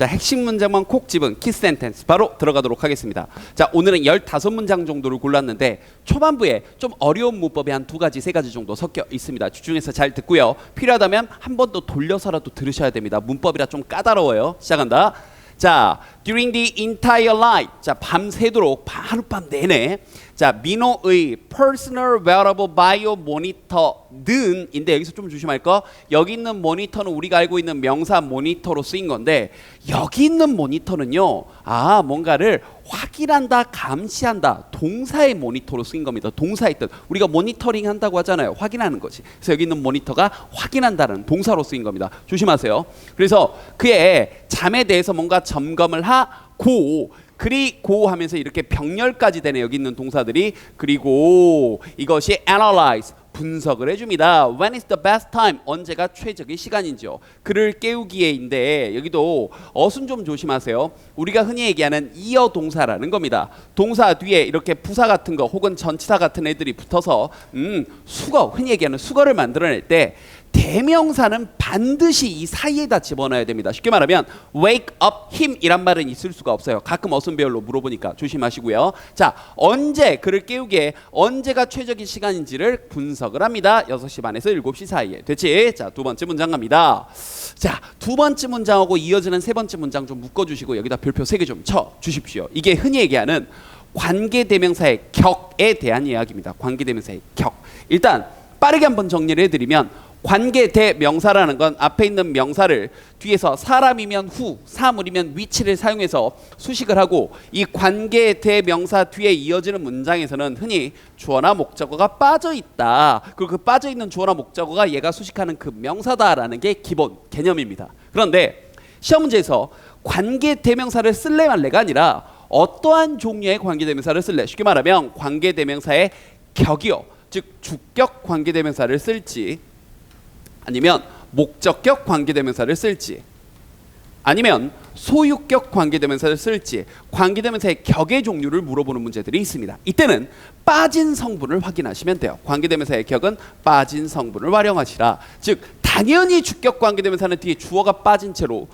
자, 핵심 문장만 콕 집은 키 센텐스 바로 들어가도록 하겠습니다. 자, 오늘은 15문장 정도를 골랐는데 초반부에 좀 어려운 문법이 한 2가지, 3가지 정도 섞여 있습니다. 집중해서 잘 듣고요. 필요하다면 한 번 더 돌려서라도 들으셔야 됩니다. 문법이라 좀 까다로워요. 시작한다. 자, during the entire night. 자, 밤새도록 하룻밤 내내. 자, 민호의 personal wearable bio monitor는 인데 여기서 좀 조심할 거. 여기 있는 모니터는 우리가 알고 있는 명사 모니터로 쓰인 건데 여기 있는 모니터는요. 뭔가를 확인한다, 감시한다. 동사의 모니터로 쓰인 겁니다. 동사의 뜻. 우리가 모니터링 한다고 하잖아요. 확인하는 거지. 그래서 여기 있는 모니터가 확인한다는 동사로 쓰인 겁니다. 조심하세요. 그래서 그의 잠에 대해서 뭔가 점검을 하고 그리고 하면서 이렇게 병렬까지 되네. 여기 있는 동사들이. 그리고 이것이 analyze 분석을 해줍니다. When is the best time? 언제가 최적의 시간인지요. 그를 깨우기에인데 여기도 어순 좀 조심하세요. 우리가 흔히 얘기하는 이어 동사라는 겁니다. 동사 뒤에 이렇게 부사 같은 거 혹은 전치사 같은 애들이 붙어서 수거, 흔히 얘기하는 수거를 만들어낼 때 대명사는 반드시 이 사이에다 집어넣어야 됩니다. 쉽게 말하면 wake up him 이란 말은 있을 수가 없어요. 가끔 어순배열로 물어보니까 조심하시고요. 자, 언제 그를 깨우게 언제가 최적의 시간인지를 분석을 합니다. 6시 반에서 7시 사이에. 됐지? 자, 두 번째 문장 갑니다. 자, 두 번째 문장하고 이어지는 세 번째 문장 좀 묶어주시고 여기다 별표 3개 좀 쳐주십시오. 이게 흔히 얘기하는 관계대명사의 격에 대한 이야기입니다. 관계대명사의 격. 일단 빠르게 한번 정리를 해드리면 관계대명사라는 건 앞에 있는 명사를 뒤에서 사람이면 후, 사물이면 위치를 사용해서 수식을 하고 이 관계대명사 뒤에 이어지는 문장에서는 흔히 주어나 목적어가 빠져있다. 그리고 그 빠져있는 주어나 목적어가 얘가 수식하는 그 명사다라는 게 기본 개념입니다. 그런데 시험 문제에서 관계대명사를 쓸래 말래가 아니라 어떠한 종류의 관계대명사를 쓸래? 쉽게 말하면 관계대명사의 격이요. 즉 주격 관계대명사를 쓸지 아니면 목적격 관계대명사를 쓸지 아니면 소유격 관계대명사를 쓸지 관계대명사의 격의 종류를 물어보는 문제들이 있습니다. 이때는 빠진 성분을 확인하시면 돼요. 관계대명사의 격은 빠진 성분을 활용하시라. 즉 당연히 주격 관계대명사는 뒤에 주어가 빠진 채로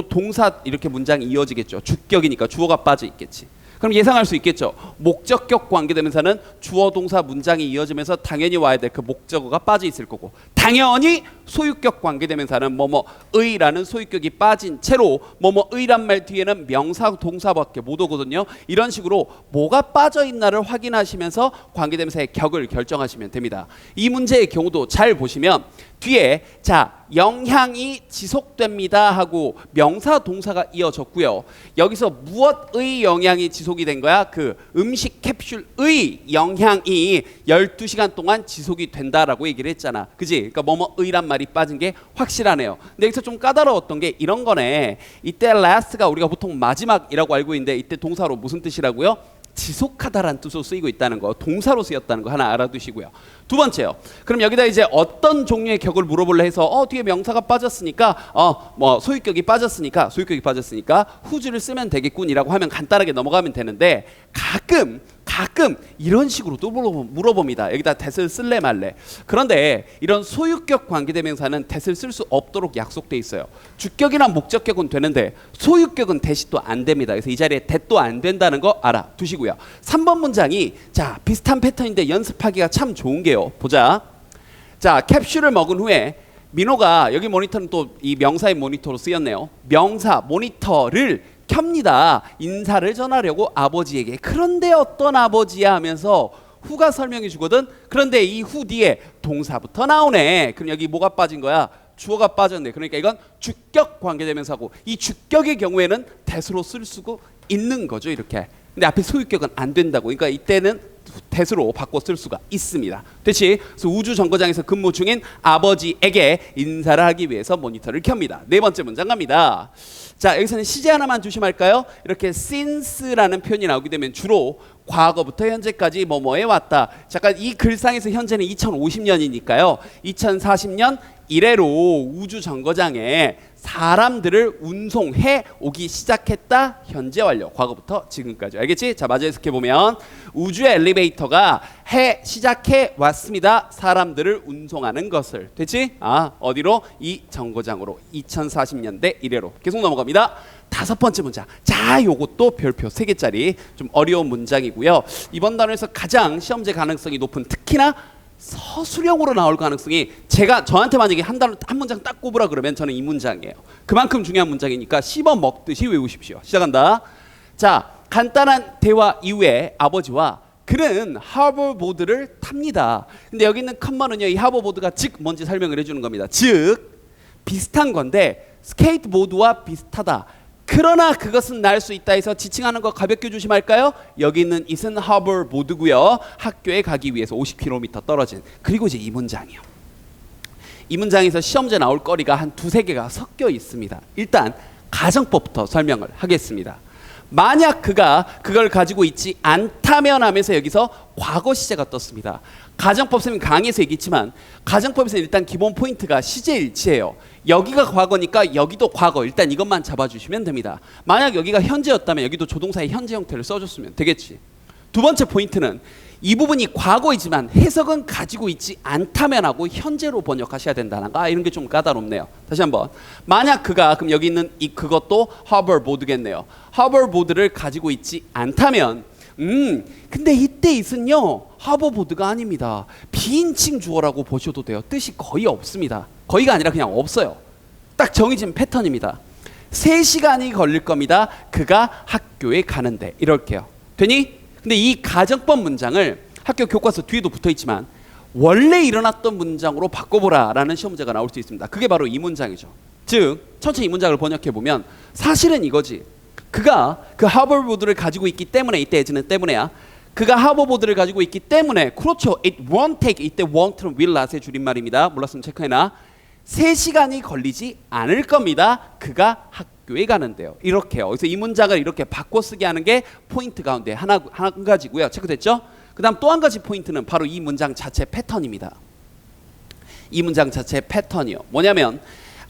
동사 이렇게 문장이 이어지겠죠. 주격이니까 주어가 빠져 있겠지. 그럼 예상할 수 있겠죠. 목적격 관계대명사는 주어 동사 문장이 이어지면서 당연히 와야 될 그 목적어가 빠져 있을 거고 당연히 소유격 관계대명사는 뭐뭐의라는 소유격이 빠진 채로 뭐뭐의란 말 뒤에는 명사 동사밖에 못 오거든요. 이런 식으로 뭐가 빠져 있나를 확인하시면서 관계대명사의 격을 결정하시면 됩니다. 이 문제의 경우도 잘 보시면 뒤에 자 영향이 지속됩니다 하고 명사 동사가 이어졌고요. 여기서 무엇의 영향이 지속이 된 거야? 그 음식 캡슐의 영향이 12시간 동안 지속이 된다라고 얘기를 했잖아. 그지? 그러니까 뭐뭐의란 말이 빠진 게 확실하네요. 근데 여기서 좀 까다로웠던 게 이런 거네. 이때 last가 우리가 보통 마지막이라고 알고 있는데 이때 동사로 무슨 뜻이라고요? 지속하다라는 뜻으로 쓰이고 있다는 거, 동사로 쓰였다는 거 하나 알아두시고요. 두 번째요. 그럼 여기다 이제 어떤 종류의 격을 물어볼래 해서 뒤에 명사가 빠졌으니까 소유격이 빠졌으니까 후주를 쓰면 되겠군이라고 하면 간단하게 넘어가면 되는데 가끔 이런 식으로도 물어봅니다. 여기다 that을 쓸래 말래. 그런데 이런 소유격 관계대명사는 that을 쓸 수 없도록 약속돼 있어요. 주격이나 목적격은 되는데 소유격은 that이 또 안 됩니다. 그래서 이 자리에 that도 안 된다는 거 알아두시고요. 3번 문장이 자 비슷한 패턴인데 연습하기가 참 좋은 게요. 보자. 자 캡슐을 먹은 후에 민호가 여기 모니터는 또 이 명사의 모니터로 쓰였네요. 명사 모니터를 켭니다. 인사를 전하려고 아버지에게. 그런데 어떤 아버지야 하면서 후가 설명해 주거든. 그런데 이 후 뒤에 동사부터 나오네. 그럼 여기 뭐가 빠진 거야? 주어가 빠졌네. 그러니까 이건 주격 관계대명사고 이 주격의 경우에는 that으로 쓸 수가 있는 거죠. 이렇게. 근데 앞에 소유격은 안 된다고. 그러니까 이때는 that으로 바꿔 쓸 수가 있습니다. 됐지? 그래서 우주 정거장에서 근무 중인 아버지에게 인사를 하기 위해서 모니터를 켭니다. 네 번째 문장 갑니다. 자 여기서는 시제 하나만 조심할까요? 이렇게 since라는 표현이 나오게 되면 주로 과거부터 현재까지 뭐뭐에 왔다. 잠깐 이 글상에서 현재는 2050년이니까요. 2040년 이래로 우주 정거장에 사람들을 운송해 오기 시작했다. 현재 완료. 과거부터 지금까지. 알겠지? 자, 마저 해석해 보면 우주의 엘리베이터가 시작해 왔습니다. 사람들을 운송하는 것을. 됐지? 어디로? 이 정거장으로. 2040년대 이래로. 계속 넘어갑니다. 다섯 번째 문장. 자, 요것도 별표 3개짜리 좀 어려운 문장이고요. 이번 단원에서 가장 시험제 가능성이 높은, 특히나 서술형으로 나올 가능성이, 저한테 만약에 한 문장 딱 꼽으라 그러면 저는 이 문장이에요. 그만큼 중요한 문장이니까 씹어 먹듯이 외우십시오. 시작한다. 자, 간단한 대화 이후에 아버지와 그는 하버보드를 탑니다. 근데 여기 있는 컴마는요, 이 하버보드가 즉 뭔지 설명을 해주는 겁니다. 즉 비슷한 건데 스케이트보드와 비슷하다. 그러나 그것은 날 수 있다 해서 지칭하는 거 가볍게 조심할까요? 여기 있는 it은 hover보드고요. 학교에 가기 위해서 50km 떨어진. 그리고 이제 이 문장이요. 이 문장에서 시험제 나올 거리가 한 2-3개가 섞여 있습니다. 일단 가정법부터 설명을 하겠습니다. 만약 그가 그걸 가지고 있지 않다면 하면서 여기서 과거 시제가 떴습니다. 가정법 쌤이 강의에서 얘기했지만 가정법에서 일단 기본 포인트가 시제 일치예요. 여기가 과거니까 여기도 과거. 일단 이것만 잡아주시면 됩니다. 만약 여기가 현재였다면 여기도 조동사의 현재 형태를 써줬으면 되겠지. 두 번째 포인트는 이 부분이 과거이지만 해석은 가지고 있지 않다면 하고 현재로 번역하셔야 된다는 거. 이런 게 좀 까다롭네요. 다시 한번. 만약 그가, 그럼 여기 있는 그것도 hover보드겠네요. hover보드를 가지고 있지 않다면 근데 이때 있은요 hover보드가 아닙니다. 비인칭 주어라고 보셔도 돼요. 뜻이 거의 없습니다. 거의가 아니라 그냥 없어요. 딱 정해진 패턴입니다. 3시간이 걸릴 겁니다. 그가 학교에 가는데. 이럴게요. 되니? 근데 이 가정법 문장을 학교 교과서 뒤에도 붙어있지만 원래 일어났던 문장으로 바꿔보라 라는 시험 문제가 나올 수 있습니다. 그게 바로 이 문장이죠. 즉 천천히 이 문장을 번역해보면 사실은 이거지. 그가 그 하버보드를 가지고 있기 때문에, 이때 에즈는 때문에야. 그가 하버보드를 가지고 있기 때문에, 그렇죠. It won't take, 이때 won't는 will not의 줄임말입니다. 몰랐으면 체크해놔. 3시간이 걸리지 않을 겁니다. 그가 학교에 가는데요. 이렇게요. 그래서 이 문장을 이렇게 바꿔 쓰게 하는 게 포인트 가운데 한 가지고요. 체크됐죠? 그 다음 또 한 가지 포인트는 바로 이 문장 자체 패턴입니다. 이 문장 자체 패턴이요. 뭐냐면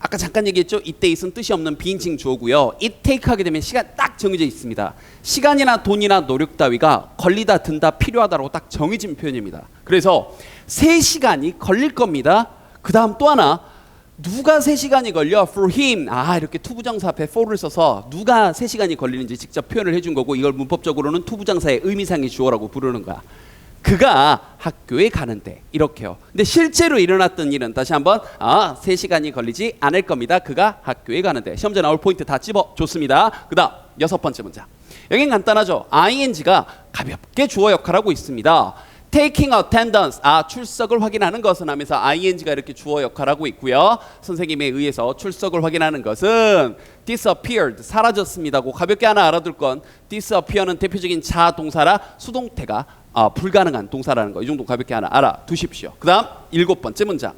아까 잠깐 얘기했죠. 이때 있은 뜻이 없는 비인칭 주어고요. it take 하게 되면 시간 딱 정해져 있습니다. 시간이나 돈이나 노력 따위가 걸리다, 든다, 필요하다라고 딱 정해진 표현입니다. 그래서 3시간이 걸릴 겁니다. 그 다음 또 하나, 누가 3시간이 걸려? For him. 이렇게 투부정사 앞에 for를 써서 누가 3시간이 걸리는지 직접 표현을 해준 거고, 이걸 문법적으로는 투부정사의 의미상의 주어라고 부르는 거야. 그가 학교에 가는데. 이렇게요. 근데 실제로 일어났던 일은 다시 한번 3시간이 걸리지 않을 겁니다. 그가 학교에 가는데. 시험제 나올 포인트 다 찝어줬습니다. 그 다음 6번째 문장. 여긴 간단하죠. ing가 가볍게 주어 역할하고 있습니다. taking attendance, 출석을 확인하는 것은 하면서 ing가 이렇게 주어 역할하고 있고요. 선생님에 의해서 출석을 확인하는 것은 disappeared, 사라졌습니다고 가볍게 하나 알아둘 건, disappear는 대표적인 자동사라 수동태가 불가능한 동사라는 거. 이 정도 가볍게 하나 알아두십시오. 그 다음 7번째 문장.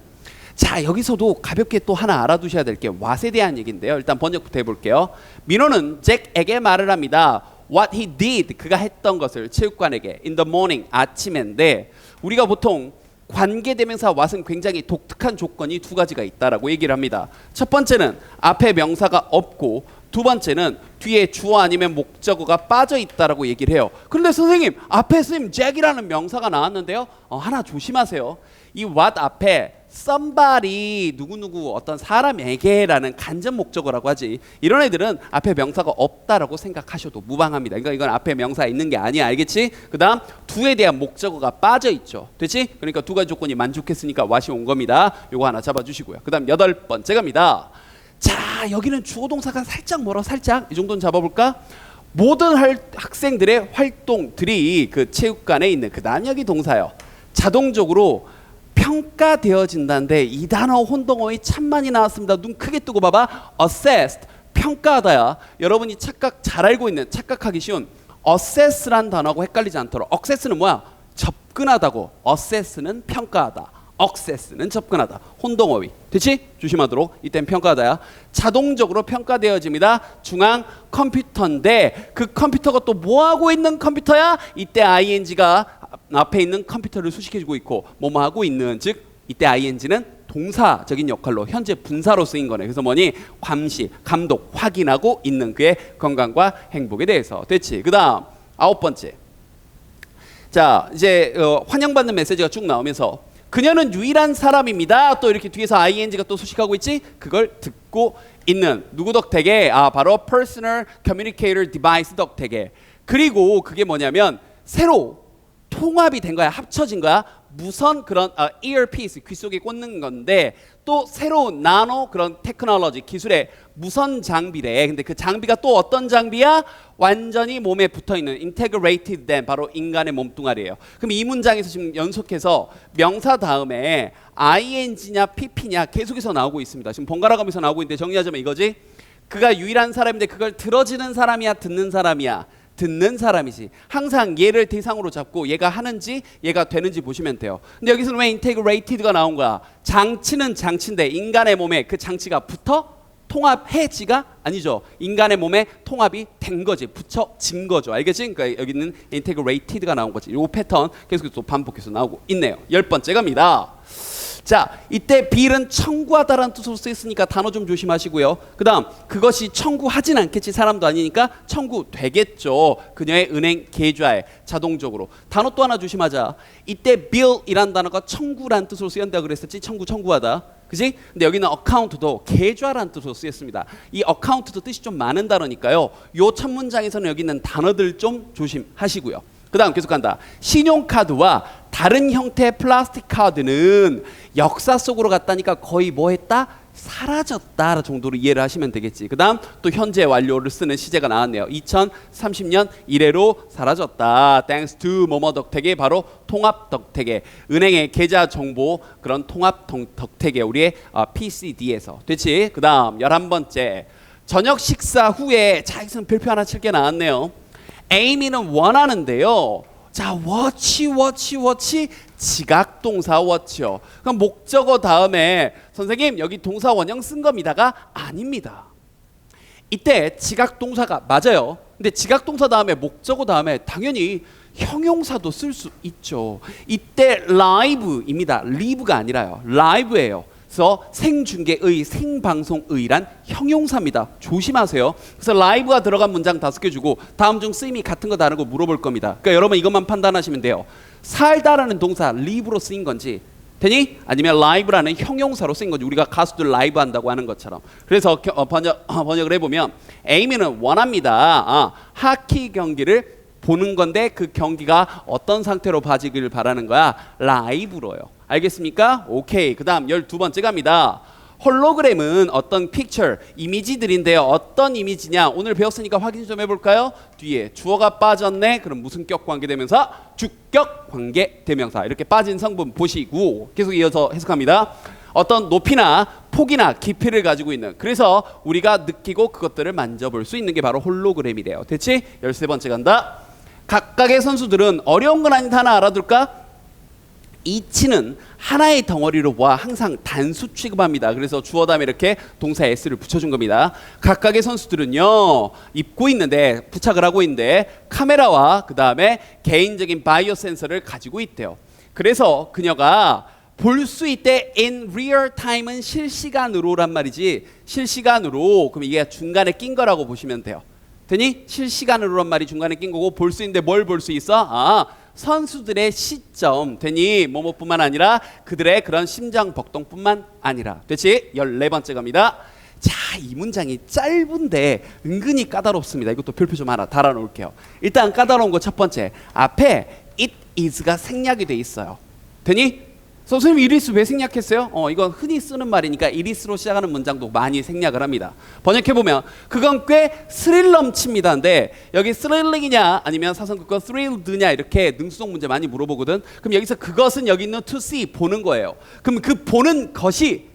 자, 여기서도 가볍게 또 하나 알아두셔야 될 게 what에 대한 얘기인데요. 일단 번역부터 해볼게요. 민호는 잭에게 말을 합니다. What he did, 그가 했던 것을 체육관에게 in the morning, 아침인데, 우리가 보통 관계대명사 what은 굉장히 독특한 조건이 2가지가 있다라고 얘기를 합니다. 첫 번째는 앞에 명사가 없고, 두 번째는 뒤에 주어 아니면 목적어가 빠져 있다라고 얘기를 해요. 그런데 선생님, 앞에 선생님 잭이라는 명사가 나왔는데요. 하나 조심하세요. 이 what 앞에 somebody, 누구누구 어떤 사람에게라는 간접 목적어라고 하지, 이런 애들은 앞에 명사가 없다라고 생각하셔도 무방합니다. 그러니까 이건 앞에 명사가 있는 게 아니야. 알겠지? 그 다음 do에 대한 목적어가 빠져 있죠. 됐지? 그러니까 2가지 조건이 만족했으니까 what이 온 겁니다. 요거 하나 잡아주시고요. 그 다음 8번째 갑니다. 자, 여기는 주어 동사가 살짝 멀어. 살짝 이 정도는 잡아볼까? 모든 학생들의 활동들이 그 체육관에 있는, 그 다음 여기 동사요. 자동적으로 평가되어진다는데 이 단어 혼동어에 참 많이 나왔습니다. 눈 크게 뜨고 봐봐. assessed, 평가하다야. 여러분이 잘 알고 있는, 착각하기 쉬운 assess란 단어하고 헷갈리지 않도록. access는 뭐야? 접근하다고. assess는 평가하다. access는 접근하다. 혼동어휘. 됐지? 조심하도록. 이땐 평가하다야. 자동적으로 평가되어집니다. 중앙 컴퓨터인데 그 컴퓨터가 또 뭐하고 있는 컴퓨터야? 이때 ing가 앞에 있는 컴퓨터를 수식해주고 있고 뭐뭐 하고 있는, 즉 이때 ing는 동사적인 역할로 현재 분사로 쓰인 거네. 그래서 뭐니? 감시, 감독, 확인하고 있는 그의 건강과 행복에 대해서. 됐지? 그 다음 9번째. 자, 이제 환영받는 메시지가 쭉 나오면서 그녀는 유일한 사람입니다. 또 이렇게 뒤에서 ing가 또 수식하고 있지? 그걸 듣고 있는 누구 덕택에? 바로 Personal Communicator Device 덕택에. 그리고 그게 뭐냐면 새로 통합이 된 거야. 합쳐진 거야. 무선 그런 earpiece 귀 속에 꽂는 건데 또 새로운 나노 그런 테크놀로지 기술의 무선 장비래. 근데 그 장비가 또 어떤 장비야? 완전히 몸에 붙어있는 integrated 된 바로 인간의 몸뚱아리예요. 그럼 이 문장에서 지금 연속해서 명사 다음에 ing냐 pp냐 계속해서 나오고 있습니다. 지금 번갈아 가면서 나오고 있는데 정리하자면 이거지. 그가 유일한 사람인데 그걸 들어주는 사람이야 듣는 사람이야? 듣는 사람이지. 항상 얘를 대상으로 잡고 얘가 하는지 얘가 되는지 보시면 돼요. 근데 여기서는 왜 integrated가 나온 거야? 장치는 장치인데 인간의 몸에 그 장치가 붙어? 통합해지가 아니죠. 인간의 몸에 통합이 된 거지. 붙여진 거죠. 알겠지? 그러니까 여기는 integrated가 나온 거지. 이 패턴 계속 또 반복해서 나오고 있네요. 10번째 갑니다. 자, 이때 bill은 청구하다라는 뜻으로 쓰였으니까 단어 좀 조심하시고요. 그 다음 그것이 청구하진 않겠지. 사람도 아니니까 청구되겠죠. 그녀의 은행 계좌에 자동적으로. 단어 또 하나 조심하자. 이때 bill이란 단어가 청구란 뜻으로 쓰였다고 그랬었지. 청구하다. 그지? 근데 여기는 account도 계좌란 뜻으로 쓰였습니다. 이 account도 뜻이 좀 많은 단어니까요. 요 첫 문장에서는 여기 있는 단어들 좀 조심하시고요. 그 다음 계속 간다. 신용카드와 다른 형태의 플라스틱 카드는 역사 속으로 갔다니까 거의 뭐 했다? 사라졌다 정도로 이해를 하시면 되겠지. 그 다음 또 현재 완료를 쓰는 시제가 나왔네요. 2030년 이래로 사라졌다. Thanks to 뭐뭐 덕택에 바로 통합 덕택에 은행의 계좌 정보 그런 통합 덕택에 우리의 PCD에서 됐지. 그 다음 11번째. 저녁 식사 후에 자 여기서 별표 하나 칠 게 나왔네요. 에이미는 원하는데요. 자, watch 지각동사 watch요. 그럼 목적어 다음에 선생님 여기 동사 원형 쓴 겁니다가 아닙니다. 이때 지각동사가 맞아요. 근데 지각동사 다음에 목적어 다음에 당연히 형용사도 쓸 수 있죠. 이때 live입니다. live가 아니라요. live예요. 그래서 생중계의, 생방송의란 형용사입니다. 조심하세요. 그래서 라이브가 들어간 문장 5개 주고 다음 중 쓰임이 같은 거 다른 거 물어볼 겁니다. 그러니까 여러분 이것만 판단하시면 돼요. 살다라는 동사 live로 쓰인 건지 되니? 아니면 live라는 형용사로 쓰인 건지. 우리가 가수들 라이브 한다고 하는 것처럼. 그래서 번역을 해보면 에이미는 원합니다. 하키 경기를 보는 건데 그 경기가 어떤 상태로 봐지기를 바라는 거야? 라이브로요. 알겠습니까? 오케이. 그 다음 12번째 갑니다. 홀로그램은 어떤 픽처, 이미지들인데요. 어떤 이미지냐? 오늘 배웠으니까 확인 좀 해볼까요? 뒤에 주어가 빠졌네. 그럼 무슨 격 관계대명사? 주격 관계대명사. 이렇게 빠진 성분 보시고 계속 이어서 해석합니다. 어떤 높이나 폭이나 깊이를 가지고 있는, 그래서 우리가 느끼고 그것들을 만져볼 수 있는 게 바로 홀로그램이래요. 됐지? 13번째 간다. 각각의 선수들은 어려운 건 아닌데 하나 알아둘까? 이치는 하나의 덩어리로 와 항상 단수 취급합니다. 그래서 주어 다음에 이렇게 동사 s를 붙여준 겁니다. 각각의 선수들은요 입고 있는데, 부착을 하고 있는데 카메라와 그 다음에 개인적인 바이오 센서를 가지고 있대요. 그래서 그녀가 볼 수 있대. in real time은 실시간으로란 말이지. 실시간으로, 그럼 이게 중간에 낀 거라고 보시면 돼요. 되니? 실시간으로란 말이 중간에 낀 거고, 볼 수 있는데 뭘 볼 수 있어? 선수들의 시점. 되니? 뭐뭐뿐만 아니라 그들의 그런 심장 벅동뿐만 아니라. 됐지? 14번째 갑니다. 자, 이 문장이 짧은데 은근히 까다롭습니다. 이것도 별표 좀 하나 달아 놓을게요. 일단 까다로운 거 첫 번째, 앞에 it is가 생략이 돼 있어요. 되니? 선생님 이리스 왜 생략했어요? 이건 흔히 쓰는 말이니까 이리스로 시작하는 문장도 많이 생략을 합니다. 번역해보면 그건 꽤 스릴 넘칩니다. 근데 여기 스릴링이냐 아니면 사성급과 thrilled냐 이렇게 능수성 문제 많이 물어보거든. 그럼 여기서 그것은 여기 있는 to see 보는 거예요. 그럼 그 보는 것이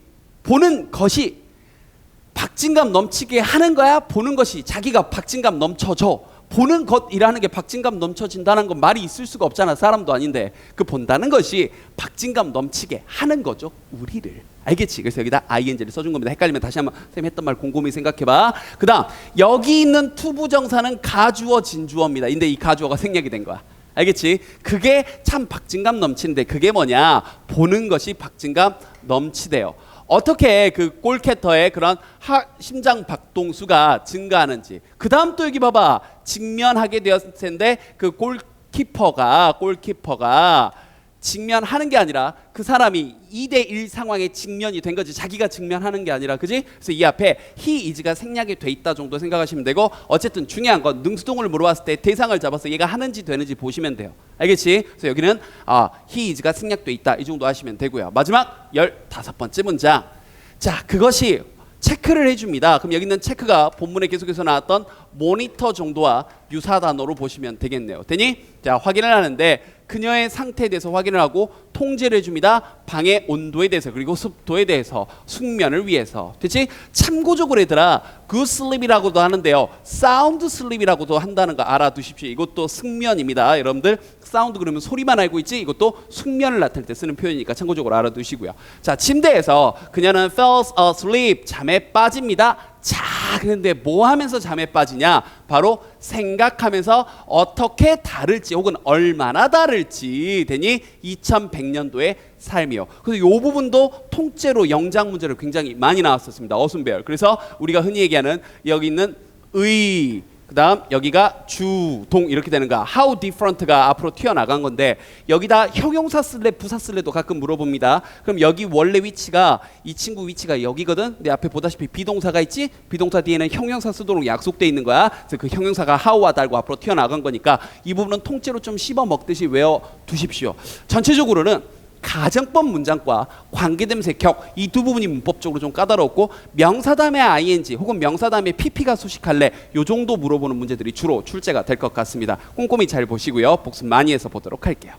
박진감 넘치게 하는 거야? 보는 것이 자기가 박진감 넘쳐져. 보는 것이라는 게 박진감 넘쳐진다는 건 말이 있을 수가 없잖아. 사람도 아닌데. 그 본다는 것이 박진감 넘치게 하는 거죠. 우리를. 알겠지? 그래서 여기다 ing를 써준 겁니다. 헷갈리면 다시 한번 선생님 했던 말 곰곰이 생각해봐. 그 다음 여기 있는 투부정사는 가주어 진주어입니다. 근데 이 가주어가 생략이 된 거야. 알겠지? 그게 참 박진감 넘치는데 그게 뭐냐? 보는 것이 박진감 넘치대요. 어떻게 그 골캐터의 그런 심장 박동수가 증가하는지. 그 다음 또 여기 봐봐. 직면하게 되었을 텐데 그 골키퍼가 직면하는 게 아니라 그 사람이 2대1 상황에 직면이 된 거지. 자기가 직면하는 게 아니라, 그지? 그래서 이 앞에 he is가 생략이 돼 있다 정도 생각하시면 되고, 어쨌든 중요한 건 능수동을 물어봤을 때 대상을 잡아서 얘가 하는지 되는지 보시면 돼요. 알겠지? 그래서 여기는 he is가 생략돼 있다 이 정도 하시면 되고요. 마지막 15번째 문장. 자, 그것이 체크를 해줍니다. 그럼 여기 있는 체크가 본문에 계속해서 나왔던 모니터 정도와 유사 단어로 보시면 되겠네요. 되니? 자, 확인을 하는데 그녀의 상태에 대해서 확인을 하고 통제를 해줍니다. 방의 온도에 대해서, 그리고 습도에 대해서, 숙면을 위해서. 됐지? 참고적으로 얘들아, good sleep이라고도 하는데요, sound sleep이라고도 한다는 거 알아두십시오. 이것도 숙면입니다. 여러분들 사운드 그러면 소리만 알고 있지, 이것도 숙면을 나타낼 때 쓰는 표현이니까 참고적으로 알아두시고요. 자, 침대에서 그녀는 falls asleep, 잠에 빠집니다. 자, 그런데 뭐 하면서 잠에 빠지냐? 바로 생각하면서 어떻게 다를지 혹은 얼마나 다를지. 되니 2100년도의 삶이요. 그래서 이 부분도 통째로 영장 문제로 굉장히 많이 나왔었습니다. 어순배열. 그래서 우리가 흔히 얘기하는 여기 있는 의, 그 다음 여기가 주, 동 이렇게 되는 거, how different가 앞으로 튀어나간 건데, 여기다 형용사 쓸래 부사 쓸래도 가끔 물어봅니다. 그럼 여기 원래 위치가, 이 친구 위치가 여기거든. 내 앞에 보다시피 비동사가 있지? 비동사 뒤에는 형용사 쓰도록 약속돼 있는 거야. 그래서 그 형용사가 how와 달고 앞으로 튀어나간 거니까 이 부분은 통째로 좀 씹어 먹듯이 외워두십시오. 전체적으로는 가정법 문장과 관계대명사격 이 두 부분이 문법적으로 좀 까다롭고, 명사 다음에 ing 혹은 명사 다음에 pp가 수식할래 요 정도 물어보는 문제들이 주로 출제가 될 것 같습니다. 꼼꼼히 잘 보시고요. 복습 많이 해서 보도록 할게요.